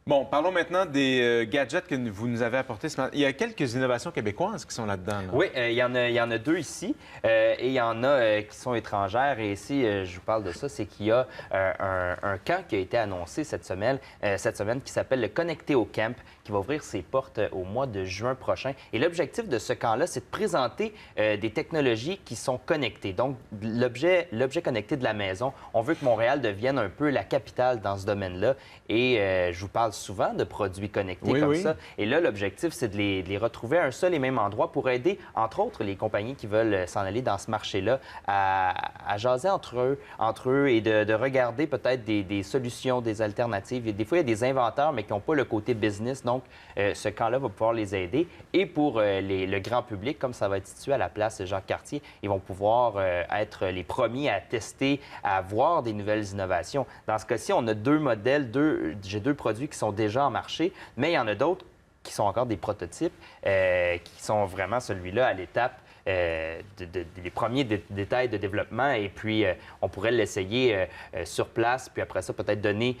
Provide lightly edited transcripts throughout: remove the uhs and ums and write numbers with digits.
Bon, parlons maintenant des gadgets que vous nous avez apportés ce matin. Il y a quelques innovations québécoises qui sont là-dedans. Là. Oui, il y en a deux ici et il y en a qui sont étrangères. Et ici, je vous parle de ça, c'est qu'il y a un camp qui a été annoncé cette semaine qui s'appelle le Connecté au Camp, qui va ouvrir ses portes au mois de juin prochain. Et l'objectif de ce camp-là, c'est de présenter des technologies qui sont connectées. Donc, l'objet connecté de la maison. On veut que Montréal devienne un peu la capitale dans ce domaine-là. Et je vous parle souvent de produits connectés comme ça. Et là, l'objectif, c'est de les retrouver à un seul et même endroit pour aider, entre autres, les compagnies qui veulent s'en aller dans ce marché-là à jaser entre eux et de regarder peut-être des solutions, des alternatives. Et des fois, il y a des inventeurs, mais qui n'ont pas le côté business. Donc, ce camp-là va pouvoir les aider. Et pour le grand public, comme ça va être situé à la place Jacques-Cartier, ils vont pouvoir être les premiers à tester, à voir des nouvelles innovations. Dans ce cas-ci, on a deux modèles, j'ai deux produits qui sont déjà en marché, mais il y en a d'autres qui sont encore des prototypes, qui sont vraiment celui-là à l'étape des premiers détails de développement. Et puis, on pourrait l'essayer sur place, puis après ça, peut-être donner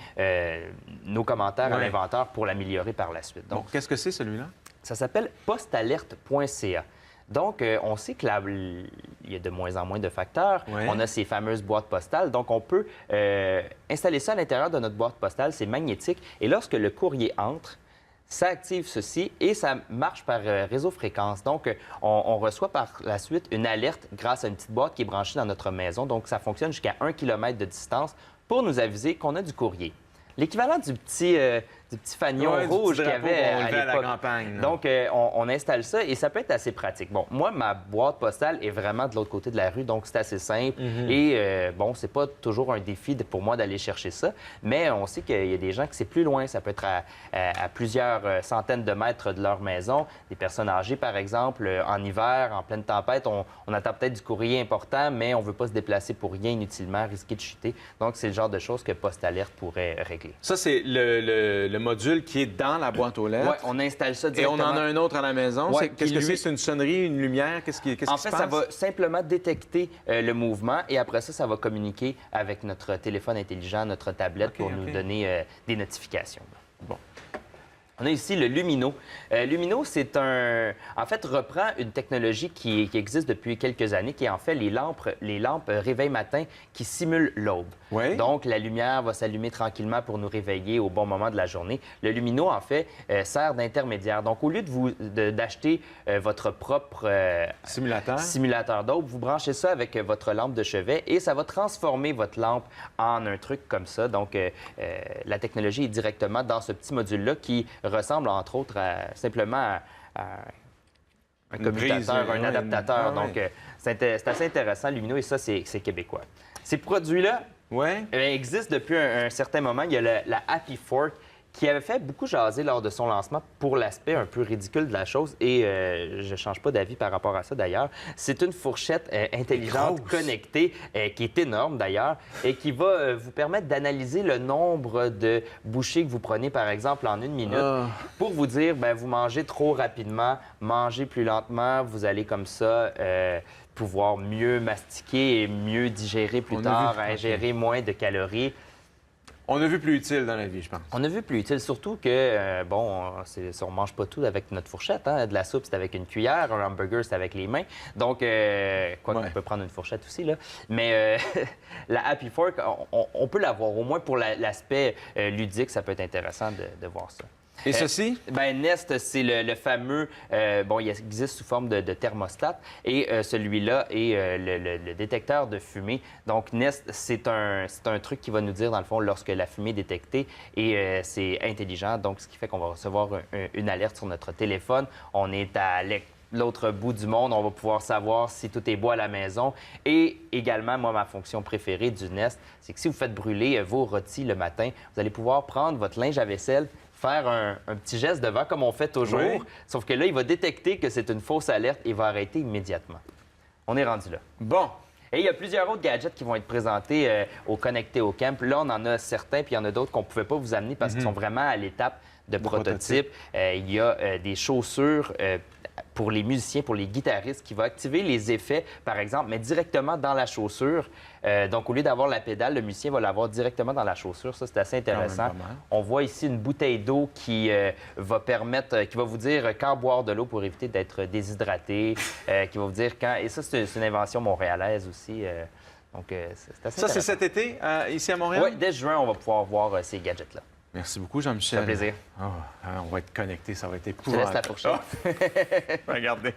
nos commentaires à l'inventeur pour l'améliorer par la suite. Donc, qu'est-ce que c'est celui-là? Ça s'appelle postalerte.ca. Donc, on sait que il y a de moins en moins de facteurs. Ouais. On a ces fameuses boîtes postales. Donc, on peut installer ça à l'intérieur de notre boîte postale. C'est magnétique. Et lorsque le courrier entre, ça active ceci et ça marche par réseau fréquence. Donc, on reçoit par la suite une alerte grâce à une petite boîte qui est branchée dans notre maison. Donc, ça fonctionne jusqu'à 1 km de distance pour nous aviser qu'on a du courrier. L'équivalent du petit fanion rouge qu'il y avait à l'époque. campagne. Donc, on installe ça et ça peut être assez pratique. Bon, moi, ma boîte postale est vraiment de l'autre côté de la rue, donc c'est assez simple. Et bon, c'est pas toujours un défi pour moi d'aller chercher ça, mais on sait qu'il y a des gens qui c'est plus loin. Ça peut être à plusieurs centaines de mètres de leur maison. Des personnes âgées, par exemple, en hiver, en pleine tempête, on attend peut-être du courrier important, mais on veut pas se déplacer pour rien inutilement, risquer de chuter. Donc, c'est le genre de choses que PostAlerte pourrait régler. Ça, c'est le module qui est dans la boîte aux lettres. Oui, on installe ça Et directement. on en a un autre à la maison. Ouais, Qu'est-ce que c'est? C'est une sonnerie, une lumière? Qu'est-ce qui se passe? En fait, ça va simplement détecter le mouvement et après ça va communiquer avec notre téléphone intelligent, notre tablette pour nous donner des notifications. Bon. On a ici le Lumino. Lumino, c'est en fait, reprend une technologie qui existe depuis quelques années, qui est en fait les lampes réveil matin qui simulent l'aube. Oui. Donc, la lumière va s'allumer tranquillement pour nous réveiller au bon moment de la journée. Le Lumino, en fait, sert d'intermédiaire. Donc, au lieu d'acheter votre propre simulateur d'aube, vous branchez ça avec votre lampe de chevet et ça va transformer votre lampe en un truc comme ça. Donc, la technologie est directement dans ce petit module-là qui ressemble, entre autres, simplement à un commutateur, un adaptateur. Donc, c'est assez intéressant, Lumino, et ça, c'est québécois. Ces produits-là existent depuis un certain moment. Il y a la Happy Fork qui avait fait beaucoup jaser lors de son lancement pour l'aspect un peu ridicule de la chose. Et je ne change pas d'avis par rapport à ça, d'ailleurs. C'est une fourchette intelligente, connectée, qui est énorme, d'ailleurs, et qui va vous permettre d'analyser le nombre de bouchées que vous prenez, par exemple, en 1 minute, pour vous dire, bien, vous mangez trop rapidement, mangez plus lentement, vous allez comme ça pouvoir mieux mastiquer et mieux digérer plus tard, ingérer moins de calories. On a vu plus utile dans la vie, je pense. On a vu plus utile, surtout que, bon, on mange pas tout avec notre fourchette. Hein? De la soupe, c'est avec une cuillère. Un hamburger, c'est avec les mains. Donc, quoi qu'on peut prendre une fourchette aussi, là. Mais la Happy Fork, on peut l'avoir. Au moins pour l'aspect ludique, ça peut être intéressant de voir ça. Et ceci? Ben, Nest, c'est le fameux... bon, il existe sous forme de thermostat et celui-là est le détecteur de fumée. Donc, Nest, c'est un truc qui va nous dire, dans le fond, lorsque la fumée est détectée et c'est intelligent. Donc, ce qui fait qu'on va recevoir une alerte sur notre téléphone. On est à l'autre bout du monde, on va pouvoir savoir si tout est beau à la maison. Et également, moi, ma fonction préférée du Nest, c'est que si vous faites brûler vos rôtis le matin, vous allez pouvoir prendre votre linge à vaisselle, faire un petit geste devant comme on fait toujours, sauf que là, il va détecter que c'est une fausse alerte et va arrêter immédiatement. On est rendu là. Bon. Et il y a plusieurs autres gadgets qui vont être présentés au Connecté au Camp. Là, on en a certains, puis il y en a d'autres qu'on ne pouvait pas vous amener parce qu'ils sont vraiment à l'étape de prototype. Il y a des chaussures pour les musiciens, pour les guitaristes, qui va activer les effets, par exemple, mais directement dans la chaussure. Donc, au lieu d'avoir la pédale, le musicien va l'avoir directement dans la chaussure. Ça, c'est assez intéressant. Quand même pas mal. On voit ici une bouteille d'eau qui va permettre, qui va vous dire quand boire de l'eau pour éviter d'être déshydraté, qui va vous dire quand... Et ça, c'est une invention montréalaise aussi. Donc, c'est assez Ça, c'est intéressant. cet été, ici à Montréal? Oui, dès juin, on va pouvoir voir ces gadgets-là. Merci beaucoup, Jean-Michel. Ça fait plaisir. Oh, on va être connectés, ça va être Je te épouvantable. laisse la fourchette. Regardez.